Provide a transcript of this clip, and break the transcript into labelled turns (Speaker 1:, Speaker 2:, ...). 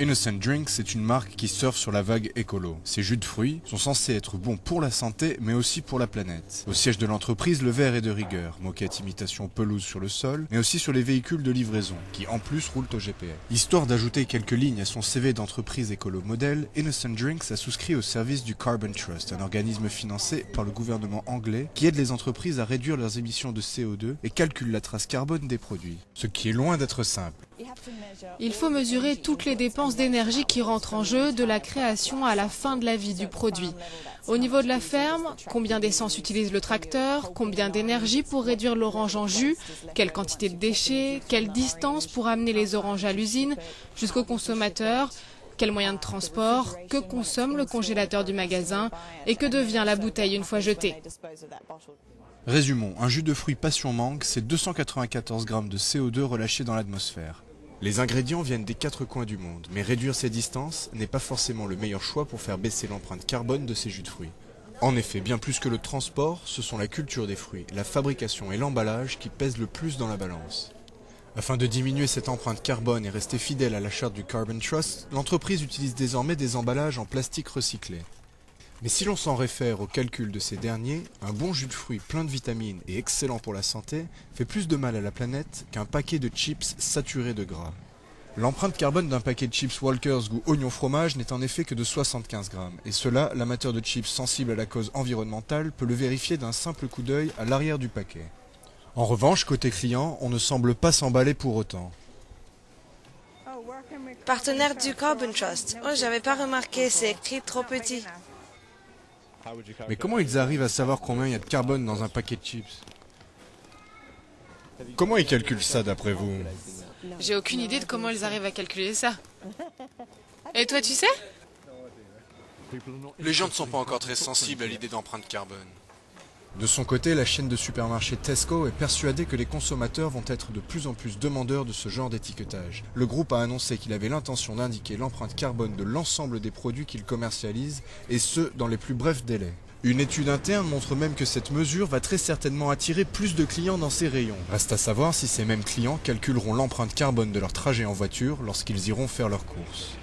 Speaker 1: Innocent Drinks est une marque qui surfe sur la vague écolo. Ces jus de fruits sont censés être bons pour la santé, mais aussi pour la planète. Au siège de l'entreprise, le verre est de rigueur, moquette imitation pelouse sur le sol, mais aussi sur les véhicules de livraison, qui en plus roulent au GPS. Histoire d'ajouter quelques lignes à son CV d'entreprise écolo modèle, Innocent Drinks a souscrit au service du Carbon Trust, un organisme financé par le gouvernement anglais qui aide les entreprises à réduire leurs émissions de CO2 et calcule la trace carbone des produits. Ce qui est loin d'être simple.
Speaker 2: Il faut mesurer toutes les dépenses d'énergie qui rentrent en jeu de la création à la fin de la vie du produit. Au niveau de la ferme, combien d'essence utilise le tracteur, combien d'énergie pour réduire l'orange en jus, quelle quantité de déchets, quelle distance pour amener les oranges à l'usine jusqu'au consommateur, quels moyens de transport, que consomme le congélateur du magasin et que devient la bouteille une fois jetée.
Speaker 1: Résumons, un jus de fruits passion mangue, c'est 294 grammes de CO2 relâchés dans l'atmosphère. Les ingrédients viennent des quatre coins du monde, mais réduire ces distances n'est pas forcément le meilleur choix pour faire baisser l'empreinte carbone de ces jus de fruits. En effet, bien plus que le transport, ce sont la culture des fruits, la fabrication et l'emballage qui pèsent le plus dans la balance. Afin de diminuer cette empreinte carbone et rester fidèle à la charte du Carbon Trust, l'entreprise utilise désormais des emballages en plastique recyclé. Mais si l'on s'en réfère au calcul de ces derniers, un bon jus de fruits plein de vitamines et excellent pour la santé fait plus de mal à la planète qu'un paquet de chips saturé de gras. L'empreinte carbone d'un paquet de chips Walkers goût oignon fromage n'est en effet que de 75 grammes, et cela, l'amateur de chips sensible à la cause environnementale peut le vérifier d'un simple coup d'œil à l'arrière du paquet. En revanche, côté client, on ne semble pas s'emballer pour autant.
Speaker 3: Partenaire du Carbon Trust. Oh, j'avais pas remarqué, c'est écrit trop petit.
Speaker 1: Mais comment ils arrivent à savoir combien il y a de carbone dans un paquet de chips? Comment ils calculent ça d'après vous?
Speaker 2: J'ai aucune idée de comment ils arrivent à calculer ça. Et toi, tu sais?
Speaker 1: Les gens ne sont pas encore très sensibles à l'idée d'empreinte carbone. De son côté, la chaîne de supermarchés Tesco est persuadée que les consommateurs vont être de plus en plus demandeurs de ce genre d'étiquetage. Le groupe a annoncé qu'il avait l'intention d'indiquer l'empreinte carbone de l'ensemble des produits qu'il commercialise, et ce, dans les plus brefs délais. Une étude interne montre même que cette mesure va très certainement attirer plus de clients dans ces rayons. Reste à savoir si ces mêmes clients calculeront l'empreinte carbone de leur trajet en voiture lorsqu'ils iront faire leurs courses.